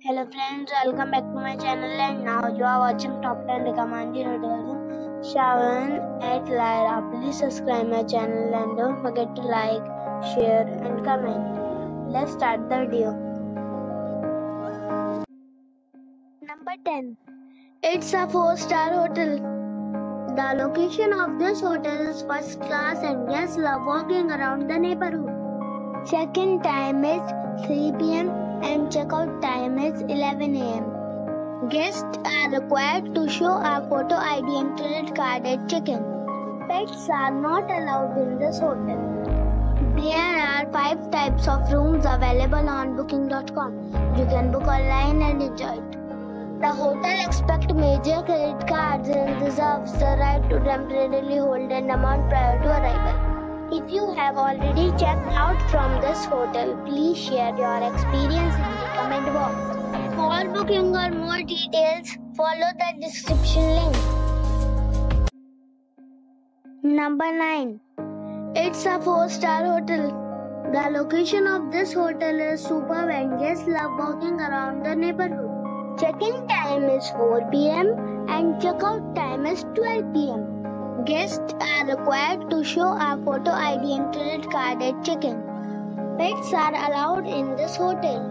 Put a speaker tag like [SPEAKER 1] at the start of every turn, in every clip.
[SPEAKER 1] Hello friends, welcome back to my channel, and now you are watching top 10 recommended hotels in Saône-et-Loire. Please subscribe my channel and don't forget to like, share and comment. Let's start the video. Number 10. It's a 4-star hotel. The location of this hotel is first class and guests love walking around the neighborhood. Check-in time is 3 p.m. and check-out time is 11 a.m. Guests are required to show a photo ID and credit card at check-in. Pets are not allowed in this hotel. There are 5 types of rooms available on booking.com. You can book online and enjoy it. The hotel accepts major credit cards and reserves the right to temporarily hold an amount prior to arrival. If you have already checked out from this hotel, please share your experience in the comment box. For booking or more details, follow the description link. Number 9. It's a 4-star hotel. The location of this hotel is superb and guests love walking around the neighborhood. Check-in time is 4 p.m. and check-out time is 12 p.m. Guests are required to show a photo ID and credit card at check-in. Pets are allowed in this hotel.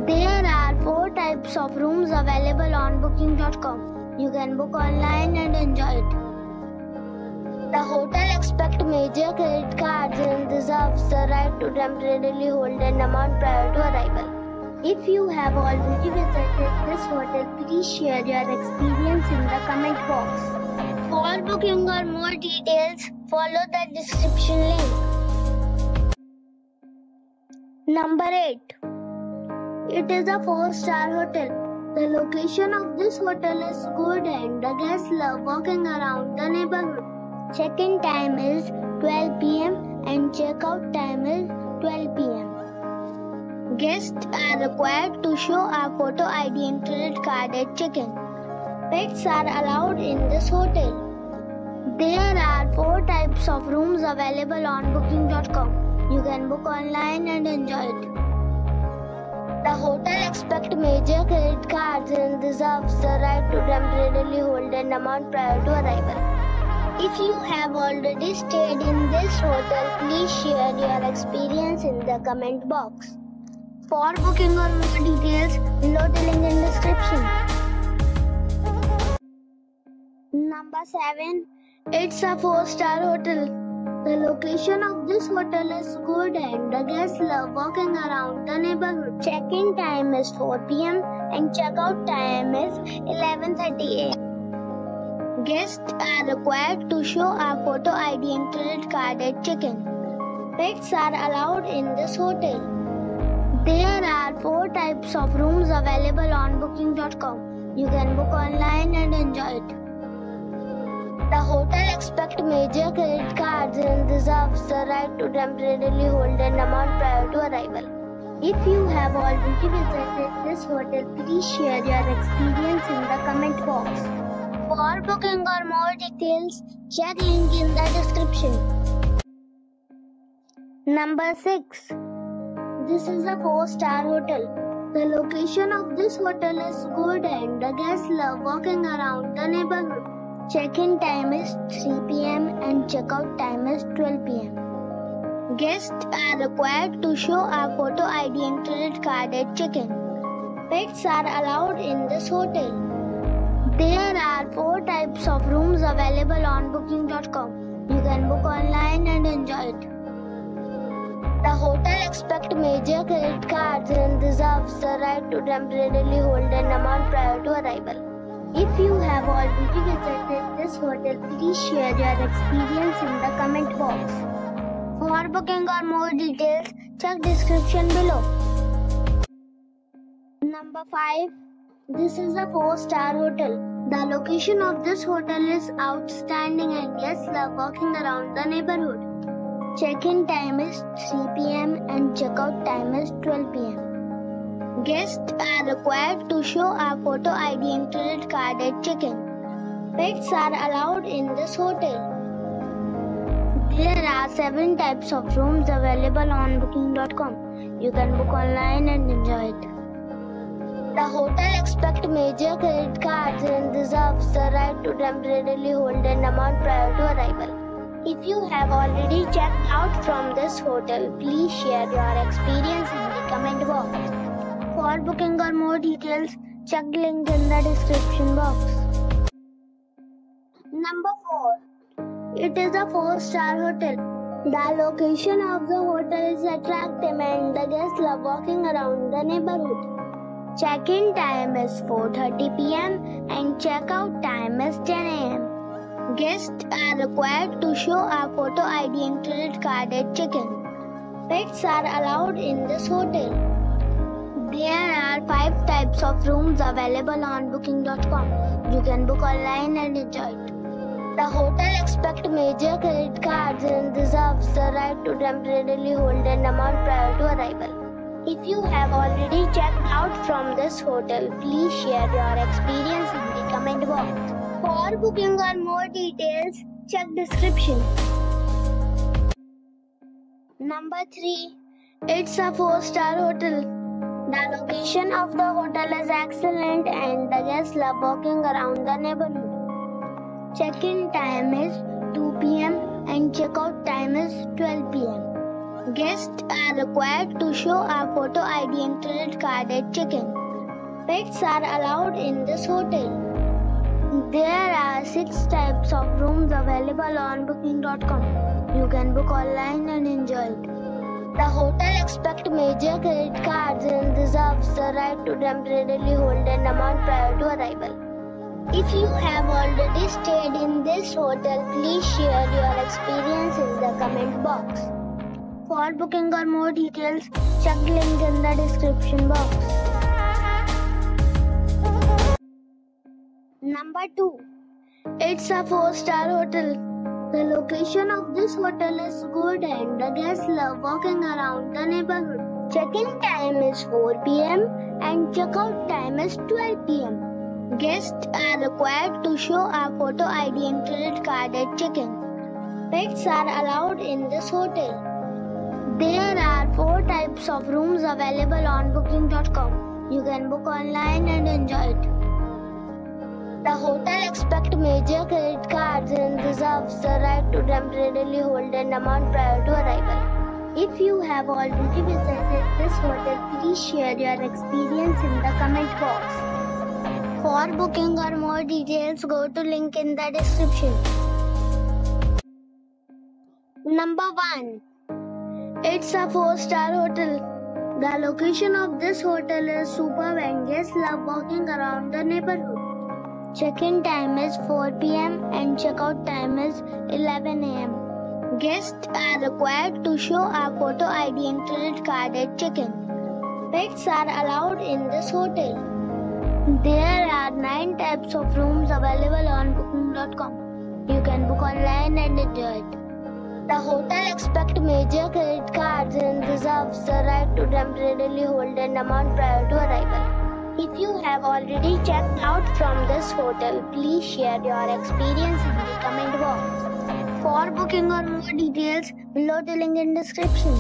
[SPEAKER 1] There are 4 types of rooms available on booking.com. You can book online and enjoy it. The hotel accepts major credit cards and reserves the right to temporarily hold an amount prior to arrival. If you have already visited this hotel, please share your experience in the comment box. For booking or more details, follow the description link. Number 8. It is a 4-star hotel. The location of this hotel is good and the guests love walking around the neighborhood. Check-in time is 12 p.m. and check-out time is 12 p.m. Guests are required to show a photo ID and credit card at check-in. Pets are allowed in this hotel. There are 4 types of rooms available on booking.com. You can book online and enjoy it. The hotel accepts major credit cards and reserves the right to temporarily hold an amount prior to arrival. If you have already stayed in this hotel, please share your experience in the comment box. For booking or more details, below the link in description. Number 7. It's a 4-star hotel. The location of this hotel is good and the guests love walking around the neighborhood. Check-in time is 4 p.m. and check-out time is 11:30 a.m. Guests are required to show a photo ID and credit card at check-in. Pets are allowed in this hotel. There are 4 types of rooms available on booking.com. You can book online and enjoy it. The hotel accepts major credit cards and reserves the right to temporarily hold an amount prior to arrival. If you have already visited this hotel, please share your experience in the comment box. For booking or more details, check link in the description. Number 6. This is a 4-star hotel. The location of this hotel is good and the guests love walking around the neighborhood. Check-in time is 3 p.m. and check-out time is 12 p.m. Guests are required to show a photo ID and credit card at check-in. Pets are allowed in this hotel. There are 4 types of rooms available on booking.com. You can book online and enjoy it. The hotel accepts major credit cards and reserves the right to temporarily hold an amount prior to arrival. If you have already visited this hotel, please share your experience in the comment box. For booking or more details, check description below. Number 5. This is a 4-star hotel. The location of this hotel is outstanding and guests love walking around the neighborhood. Check-in time is 3 p.m. and check-out time is 12 p.m. Guests are required to show a photo ID and credit card at check-in. Pets are allowed in this hotel. There are 7 types of rooms available on booking.com. You can book online and enjoy it. hotel expects major credit cards and reserves the right to temporarily hold an amount prior to arrival. If you have already checked out from this hotel, please share your experience in the comment box. For booking or more details, check the link in the description box. Number 4. It is a 4-star hotel. The location of the hotel is attractive and the guests love walking around the neighborhood. Check-in time is 4:30 p.m. and check-out time is 10 a.m. Guests are required to show a photo ID and credit card at check-in. Pets are allowed in this hotel. There are 5 types of rooms available on booking.com. You can book online and enjoy it. The hotel expects major credit cards and reserves the right to temporarily hold an amount prior to arrival. If you have already checked out from this hotel, please share your experience in the comment box. For booking or more details, check description. Number 3. It's a 4-star hotel. The location of the hotel is excellent and the guests love walking around the neighborhood. Check-in time is 2 p.m. and check-out time is 12 p.m. Guests are required to show a photo ID and credit card at check-in. Pets are allowed in this hotel. There are 6 types of rooms available on booking.com. You can book online and enjoy it. The hotel expects major credit cards and reserves the right to temporarily hold an amount prior to arrival. If you have already stayed in this hotel, please share your experience in the comment box. For booking or more details, check the link in the description box. Number 2. It's a 4-star hotel. The location of this hotel is good and the guests love walking around the neighborhood. Check-in time is 4 p.m. and check-out time is 12 p.m. Guests are required to show a photo ID and credit card at check-in. Pets are allowed in this hotel. There are 4 types of rooms available on booking.com. You can book online and enjoy it. The hotel expects major credit cards and reserves the right to temporarily hold an amount prior to arrival. If you have already visited this hotel, please share your experience in the comment box. For booking or more details, go to link in the description. Number 1. It's a 4-star hotel. The location of this hotel is superb and guests love walking around the neighborhood. Check-in time is 4 p.m. and check-out time is 11 a.m. Guests are required to show a photo ID and credit card at check-in. Pets are allowed in this hotel. There are 9 types of rooms available on booking.com. You can book online and enjoy it. The hotel expects major credit cards and reserves the right to temporarily hold an amount prior to arrival. If you have already checked out from this hotel, please share your experience in the comment box. For booking or more details, below the link in description.